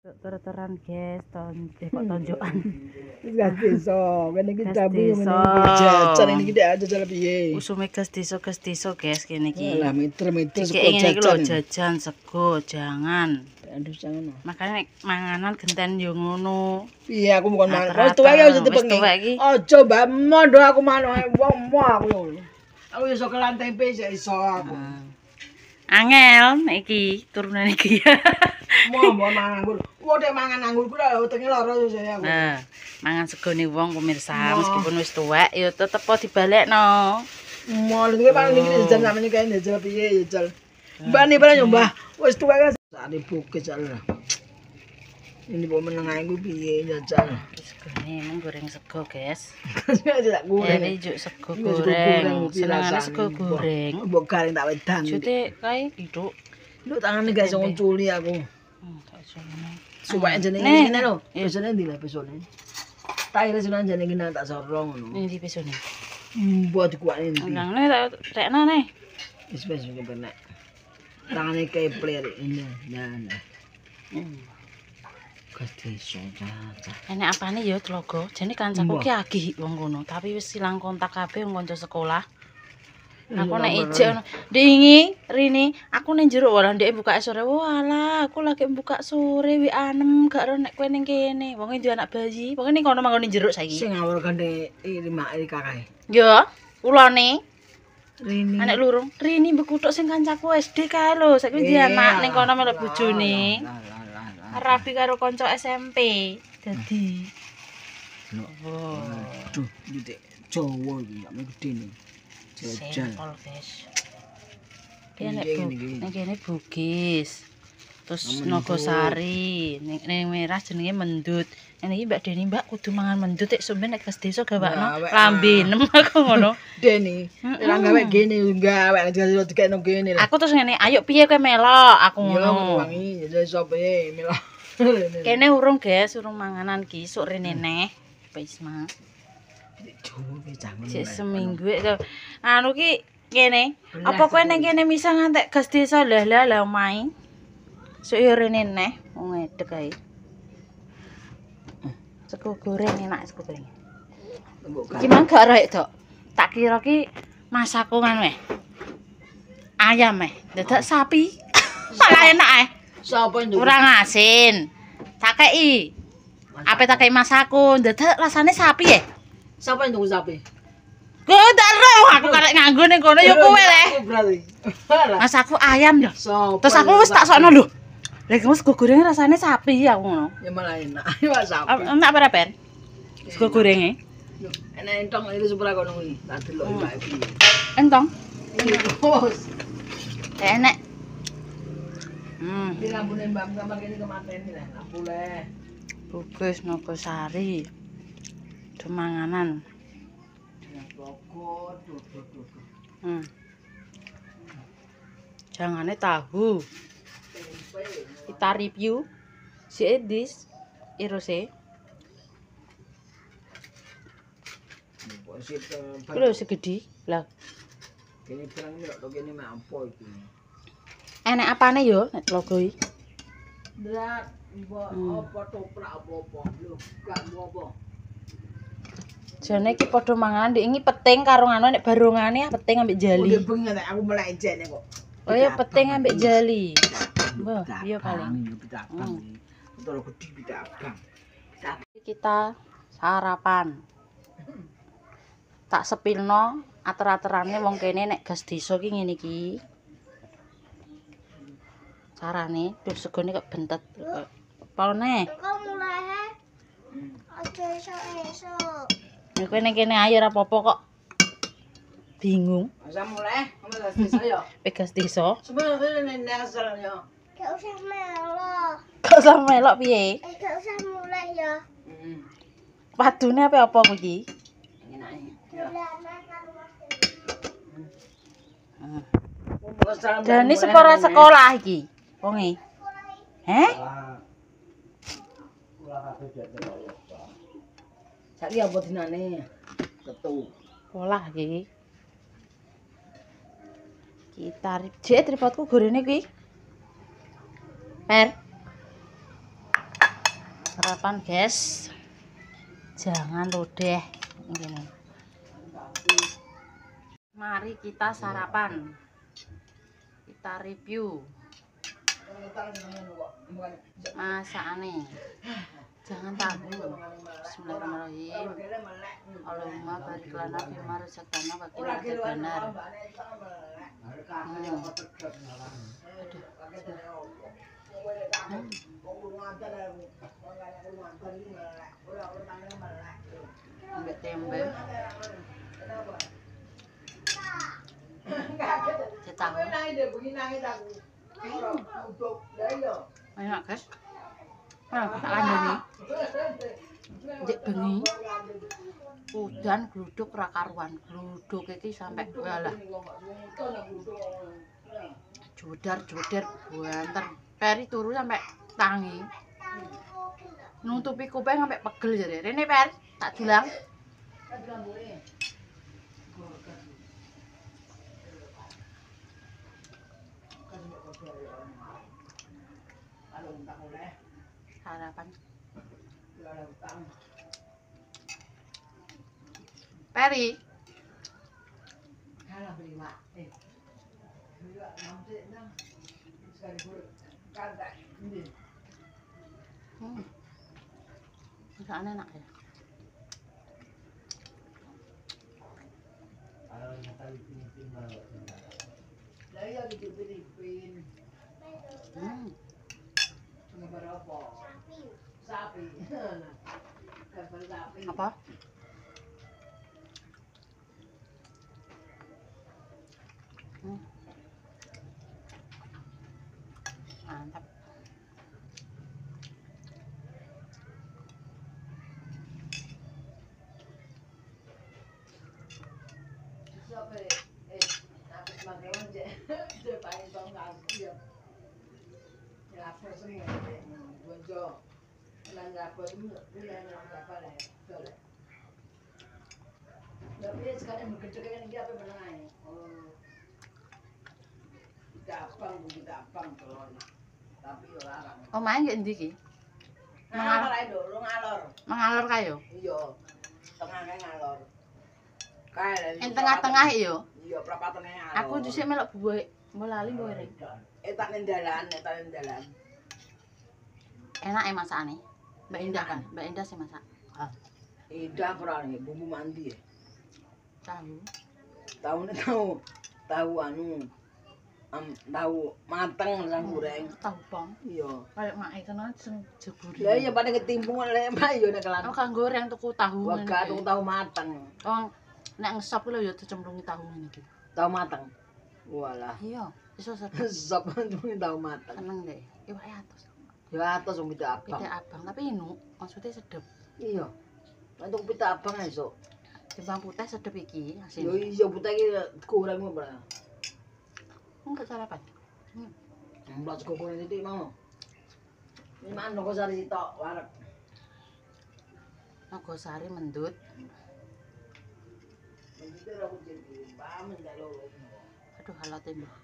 Ter-teran guys, tonjokan. Wis gas desa, kene iki tapi Gas ngene desa. iki jajan ini iki jajal piye. Usume gas desa guys kene iki. Lah meter-meter Iki sego ngene iki lho jajan. jajan sego, jangan. Aduh jangan. Makane nek manganan genten yo ngono. Piye aku bukan mangan. Rata-rata. Wis tuwek ya wis Wis dipengi. tuwek iki. Aja mbak mondo aku manuk wong mo aku yo. Aku iso kelan tempe sik iso aku. Angel nek iki turunan iki. Mo mangan anggur. Wong nek mangan anggur ku lho utenge lara yo saya aku. Nah, mangan segone wong pemirsa meskipun wis tuwek ya tetep po dibalekno. Mo iki paling iki jajan namanya kae jajal piye jajal. Mbak ni paling mbah wis tuwek kan sakne bukit jajal. Ini kok menengah iku piye jajal. Segone emang goreng sego, guys. Tak goreng. Ini juk sego goreng. Senengane sego goreng. Mbok garing tak wedan. Jute kae diduk. Lu tangane gak iso nguculi aku. Tak iso ngene. Supaya jenenge ngene lho. Besone ndi lah besone. Tak ira sunan jenenge nang tak sorong ngono. Ini besone. Mbok dikuane ndi. Nang ne tak tekna ne. Wis wis bener. Tangane kepler ini. Nah. Gas desa caca. Enek apane ya tlogo? Jane kancaku ki agih wong kono, tapi wis ilang kontak kabeh wong kanca sekolah. Aku nek ijek ngono, "Dingi, Rini, aku ning jero walah ndek buka sore." Walah, aku lagi buka sore wi anem gak ro nek kowe ning kene. Wong duwe anak bayi, pokoke ning kono manggon ning jero saiki. Sing ngawur gandhe iri kakae. Ya, ulane Rini. anak lurung. Rini mbekuthuk sing kancaku SD kae lho, saiki duwe anak ning kono melok bojone. Rabi karo kanca SMP. Dadi. Aduh, titik Jawa iki gak gede nih. Jajan. Sampel, guys. Ning kene Bugis. Terus Nogosari, ning merah jenenge Mendut. Ini iki Mbak Deni, Mbak kudu mangan mendut nek sampe nek gas desa gawakno lambe nem aku ngono. Deni, ora gawe gene gawe dikene gene. Aku terus ngene, "Ayo piye kowe melok?" Aku Yo ngono. wangi jadi sop mila. Kene urung, guys, urung manganan ki, sok rene neh. Wis mang. Jawa ki jangan. Sik seminggu to. Anu ki kene, apa kowe ning kene bisa ngantek gas desa lah omahe? Sok yo rene neh, wong ngedek ae. Sego goreng enak sego goreng. Iki mang gak rek, Dok. Tak kira ki masaku kan weh. Ayam dadak sapi. Malah enak Sapa nduk? Kurang asin. Tak kei. Ape tak kei masaku, dadak rasane sapi Sapa nduk sapi? Kowe tak ero aku karek nganggo ning kono ya kowe le. Berarti. Masaku ayam lho. Sapa? Terus aku wis tak sokno lho. Lha iki sego goreng rasane sapi aku ngono. Ya malah enak. Wah sapi. Enak apa Ben? Sego gorenge. Enak entong iki supra kono iki. Tak delok iki. Entong. Bos. Enak. Iki lampune Mbak kamar kene kemateni lah. Lampu le. Bugis Nogosari. Demanganan. Logo tuh. Jangane tahu. Kita review si Edis Irose. Lho segede. Lah, Kene barang iki lho kene mek apa iki. enek apane yo nek logo iki? Berat apa toprak apa lho gak apa. Jane iki padha mangan ndek iki peting karo anu nek barungane peting ambek jali. Udah bengi nek aku melek jene kok. Oh ya peting ambek jali. Wah, iya paling. Abang. Betul gede pita abang. Kita sarapan. Tak sepilno ater-aterane wong kene nek gas desa ki ngene iki. Carane, duh segone kok bentet. Apa ne? Kok mulai aja esok-esok. Nek kowe ning kene ayo ora apa-apa kok. Bingung. Masa mulai, kamu gas desa yo. Gas desa. Semua nek asal yo. Gak usah melok. Kok sampe melok piye? Gak usah mulai ya. Wadune apa kowe iki? Enake. Dan ini separa sekolah iki. Wonge. Heh? Saiki apa dinane? Ketu. Sekolah iki. Kita tripodku gorene kuwi. Per. Sarapan, guys. Jangan lodeh. Ini. Mari kita sarapan. Kita review masakane. Jangan tabu. Bismillahirrahmanirrahim. Allahumma barik lana fima razaqtana wa qina adzabannar. Ambil tempe. Tahu. Enak, guys. Nah, tak kandani. Dek bengi. Udan gluduk ra karuan. Gluduk iki sampai walah. Jodar-jodar banter. Peri turu sampai tangi. Nutupi kuping sampai pegel jare. Rene Per, tak dilang. Sarapan. Peri. Masakan enak ya. Apa? Mantap. Oh, main gak ndi iki? Ngalor ae lho, ngalor. Mengalor kayo. Iya. Tengahnya ngalor. Kae Ing tengah-tengah yo. Iya, prapatene ngalor. Aku dhisik melok buah, mbok lali mbok rene. Tak ning dalan, tak ning dalan. Enak masakane. Mbak Indah kan, Mbak Indah sih masak. Indah ora nih, bumbu mandi ya. Tahu. Tahu anu. Tahu mateng lan goreng. Tahu pong. Iya. Kayak mak kena sing jeburi. Lah iya pada ketimbung lek mak yo nek kelan. Oh, kang goreng tuku tahu. Waga tuku tahu mateng. Oh, nek ngesop lho ya dicemplungi tahu ngene iki. Tahu mateng. Walah. Iya, iso sedep. Sop cuma tahu mateng. Seneng deh. Iwake atus. Ya atos wong pita abang. Pite abang, tapi inu maksudnya sedep. Iya. Untuk pita abang esuk. Timbang putih sedep iki Yo asine. iya putih iki kurang apa. Enggak sarapan. Mbak kok ini titik mau. Ini mana kok sari tok wareg. Nogosari mendut. Mendute ra kucing pamen dak lho. Aduh halat tembok.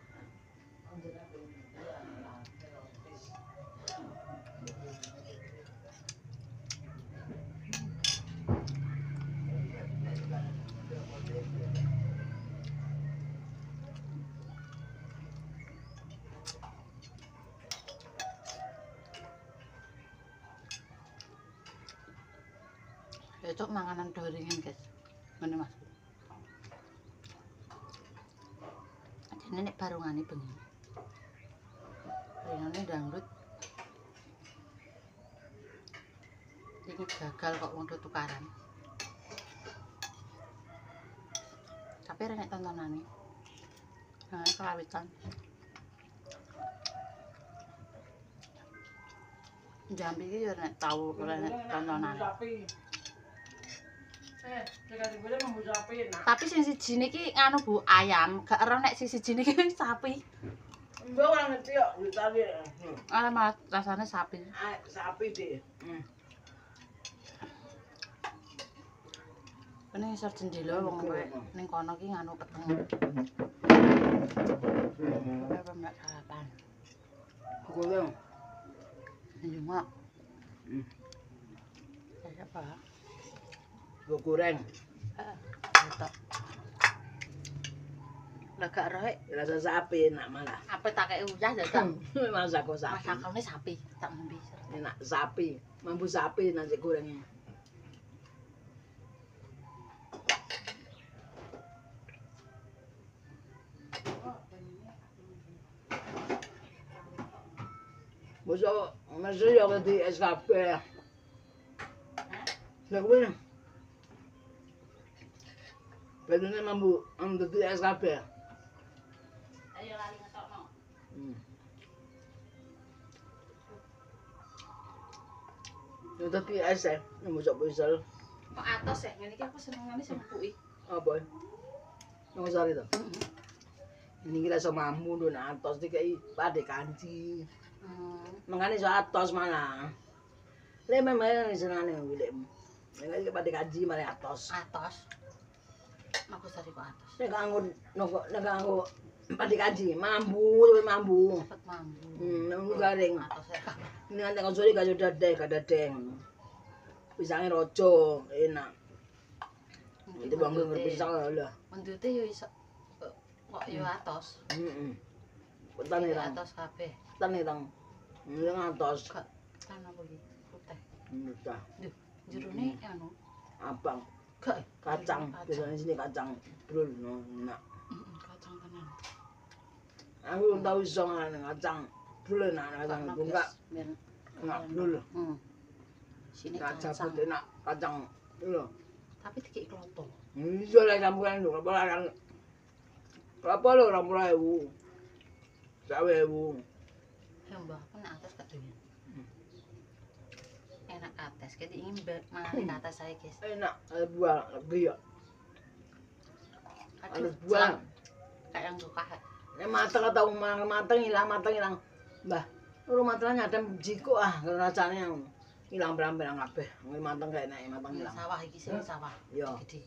Itu manganan doringan, guys. Ngene Mas. Ajane nek barungane bengi. Rinane dangdut. Ini gagal kok wong tukaran. Tapi nek tontonane. Nah, kelawitan. Jambi iki yo nek tau nek tontonane. Tapi sing siji niki nganu Bu, ayam. Gak ero nek sing siji niki sapi. Mbak ora ngerti kok tadi. Malah rasane sapi. Sapi deh. Kene isor jendela wong kowe ning kono ki nganu peteng. Apa mbak sarapan? Golong. Njuma. Apa? Gue goreng. Entok. Lah gak roe. Rasa sapi enak malah. Apa tak kei uyah dadak. Masak kok sapi. Masakane sapi, tak nembe. Enak sapi, mampu sapi nasi gorengnya. Masuk ya di SKP ya. Lah kuwi. Bedune mampu di SKP ya. Ayo lali ngetokno. Ya dadi es ya, mbok bisa. Kok atos ya, ngene iki aku senengane sing empuki. Apa? Nang sari to. Ini kira iso mampu lho nek atos dikai pade kanci. Mangane iso atos malah. Lek memang senengane wilek. Nek iki pade kanci mari atos. Atos. Aku sari kok atos. Nek kanggo pade kanci mampu, mampu. Cepet mambu. Nang garing. Atos ya. Ini kan tengok sore gak dadeng. Pisange rojo, enak. Itu bangga ngerpisang lah. Mendute yo iso kok yo atos. Heeh. Petane ra. Atos kabeh. Petane tang. Ini atos. Kan apa iki? Putih. Entah. Duh, jerone anu. Abang. Gak Kacang. Biasanya sini kacang. Brul, enak. Kacang tenan. Aku tau iso kacang. Brul enak kacang. Enggak. Enak brul. Sini Kacang kacang. enak kacang. Lho. Tapi dikek kloto. Iso lah campuran lho, apa kan. Berapa lho 20.000? 20.000. Ya mbah, aku nek atas gak doyan. Enak atas, kita ingin mangan ke atas saya guys. Enak, ada buah lagi ya. Ada Aduh, buah. kayak yang suka. Nek mateng atau mateng hilang. Mbah, lu matengnya ada jiko karena rasanya hilang belang kabeh. Nggih mateng kayak enak mateng hilang. Sawah iki sing sawah. Iya. Gede.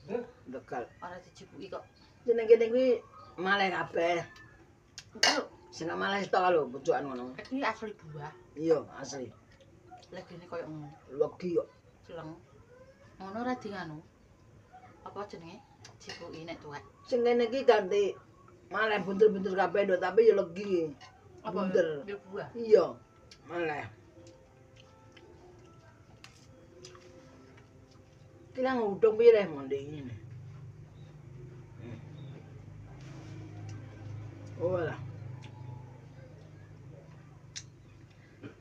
Degal. Ora dijibuki kok. Jeneng kene kuwi maleh kabeh. Sing maleh tok lho, pojokan ngono. Iki asli buah. Iya, asli. Legene koyo ngono. Legi kok. Celeng. Ngono ora di nganu. Apa jenenge? Jibuki nek tuwek. Sing kene iki ganti maleh bunter-bunter kabeh nduk, tapi ya legi. Apa Bunter. ya buah. Iya, maleh. Kira ngudung pireh mondek ini. Oh lah.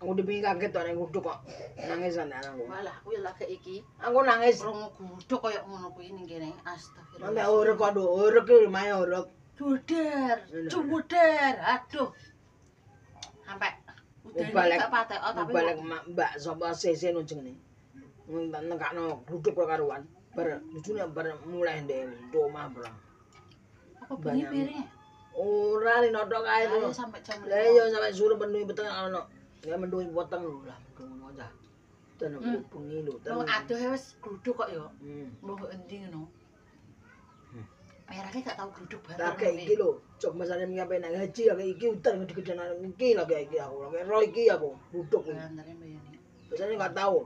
Aku dipingin kaget nek nguduk kok. Nangisan aku. Walah, kuwi lagi iki. Aku nangis. Krungu guduk koyo ngono kuwi ning kene. Astagfirullah. Nek urek kok nduk, urek iki lumayan urek. Cuweder. Aduh. Sampai udane gak patek tapi balik mbak sapa sese jenenge. Nekakno gluduk karo karuan. Bar lucune bar mulai ndek omah berang. apa bengi piring? Ora linotok kae Ayo lho. sampai jam Lah iya sampe suruh penuhi peteng ono. Ya menduhi poteng lho lah ngono aja. Tenan bengi lho. Wong adoh wis gluduk kok ya. Hmm. Mbah endi ngono. Merake gak tau gluduk bareng. Tak kayak iki lho, cok masane ngapain nak haji ya kayak iki utar gede-gedean iki lah kayak iki aku. Kayak roh iki aku duduk. Antare mbayani. Biasanya enggak tahu.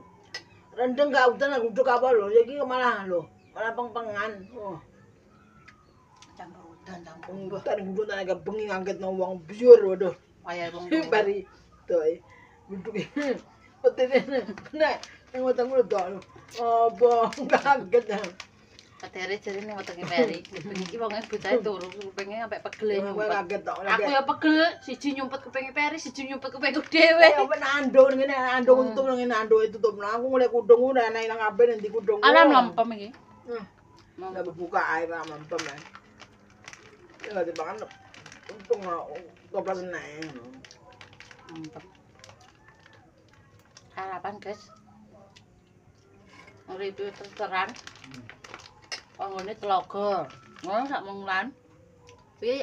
Rendeng gak utar duduk apa lho, iki malah lho, malah peng-pengan. Oh, Campur udan campur. utar duduk nang agak bengi ngangket nang wong biur waduh. Waya wong. Bari toy. Duduk iki. Petene nek nang weteng lho tok. Apa kaget. Katere jarine wetenge peri. Bengi iki wonge bocahe turu kupinge sampe pegel Kowe nyumpet. kaget tok. Aku ya pegel, siji nyumpet kupinge peri, siji nyumpet kupingku dhewe. Ya ben andung ngene andung untung ngene andung tutup. Nah aku ngulek kudung udah enak nang kabeh nanti kudung. Alam lempem iki. Enggak buka air lah mempem ya. Ya enggak dimakan. Untung toplas enak. Mantep. Harapan guys. Uripe terteran. Panggone telaga. Ngono sak munglan. Kuwi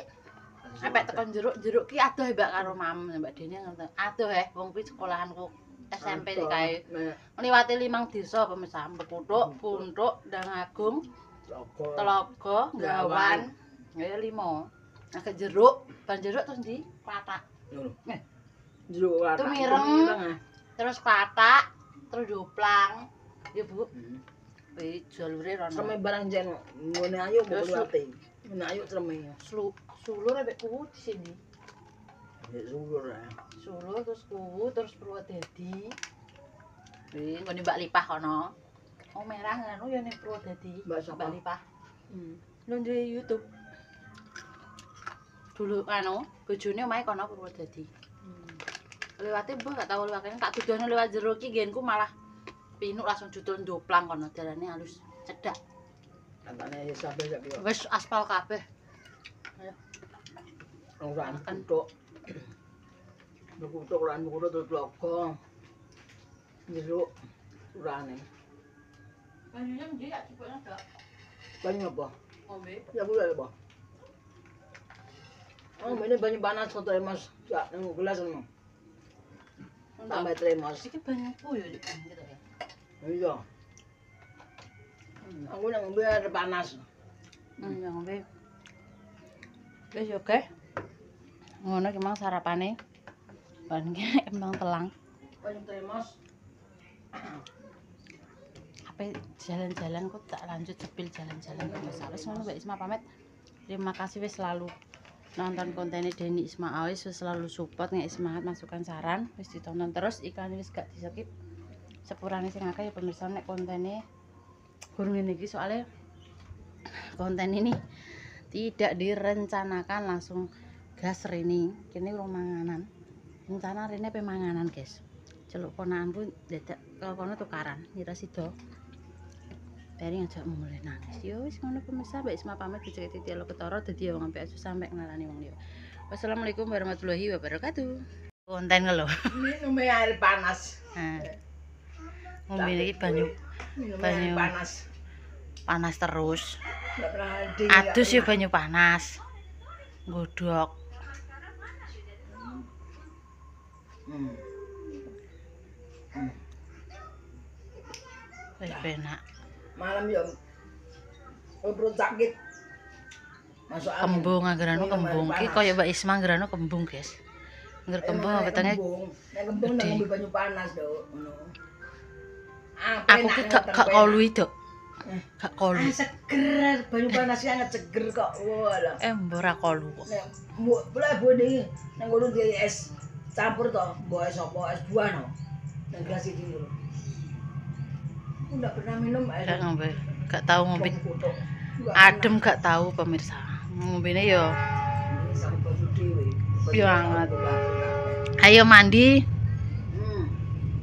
sampe tekan jeruk ki adoh mbak karo mam mbak Dene ngoten. Adoh wong kuwi sekolahanku SMP kae. Ngliwati 5 desa pemisah Bekuthuk, Puntuk, Dangagung, Telaga, Gawan. Ya 5. Nah ke jeruk, ban jeruk terus ndi? Klathak. Jeruk Itu mireng. Terus klathak, terus joplang. Ya, Bu. Jalure rono. Sreme barang jen ngene ayo mbok liwate. Ngene ayo sreme. Sulur ambek kuwu di sini. Nek sulur ya. Sulur terus kuwu terus Purwodadi. Nggone Mbak Lipah kono. Oh merah ngono ya ning Purwodadi. Mbak Lipah. Lho duwe YouTube. Dulu bojone omahe kono Purwodadi. Lewate mbah gak tau lewate tak dudono lewat jero iki nggenku malah pinuk langsung judul ndoplang kono dalane halus cedak. Katane ya sampe sak yo. Wis aspal kabeh. Ayo. Ora kutuk. Kutuk lan kutuk terus logo. Jeruk urane. Banyune ndi ya cipoknya gak? Banyu apa? Ngombe. Ya gula apa? Oh, ini banyu panas foto Mas. Ya, nang gelas ngono. Tambah tremos. Iki banyuku ya iki gitu ya. Iya. Aku nang ngombe air panas. Ya ngombe. Wis yo, Guys. Ngono ki mang sarapane. Ban ki emang telang. Banyu tremos. Apa jalan-jalan kok tak lanjut sepil jalan-jalan ke Mas. Wis ngono Mbak Isma pamit. Terima kasih wis selalu nonton kontennya Deni Isma wis selalu support nek semangat masukan saran wis ditonton terus iklan wis gak di-skip. Sepurane sing akeh ya pemirsa nek kontennya gurung ngene iki soalnya konten ini tidak direncanakan langsung gas rene. Kene urung manganan. Rencana rene pe manganan, guys. Celuk ponakanku dadak kono tukaran ngira sida. Bari ngajak mulai nangis. Yo wis ngono pemirsa, Mbak Isma pamit dicek titi lo ketara dadi wong ampe asu sampe ngalani wong liya. Wassalamualaikum warahmatullahi wabarakatuh. Konten lho. Minum air panas. Nah. Ngombe iki banyu Air panas. panas terus. Enggak pernah ada. Adus ya banyu panas. Nggodhok. Wis penak. Malam yo perut sakit. Masuk angin. Kembung anggerane kembung. Ki kaya Mbak Isma anggerane kembung, guys. Angger kembung wetenge. Nek kembung nang ngombe banyu panas, Dok. Ngono. Aku ki gak kolui, Dok. Gak kolu. Seger banyu panas ki anget seger kok. Walah. Mbok ora kolu kok. Nek mbok bone nang ngono dia es campur to, mbok es apa es buah no. Nang gelas iki lho. Aku ndak pernah minum air. Gak ngombe. Gak tau ngombe. Kutuk. Adem gak tau pemirsa. Ngombene yo. Sampe baju dhewe. Yo anget. Ayo mandi.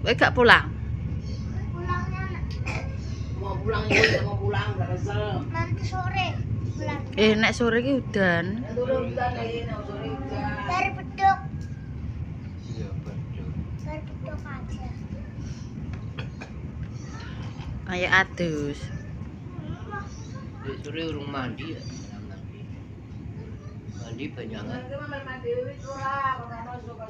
Kowe gak pulang? Pulangnya Mau pulang ya, mau pulang udah kesel. nanti sore. Pulang Nek sore ki udan. Yang dulu hujan nih, yang sore hujan. dari beduk. Iya, betul. Dari beduk aja. Ayo adus. Dek sore urung mandi ya, mandi. Mandi banyak. Nanti mama mandi wis ora, ora ono suka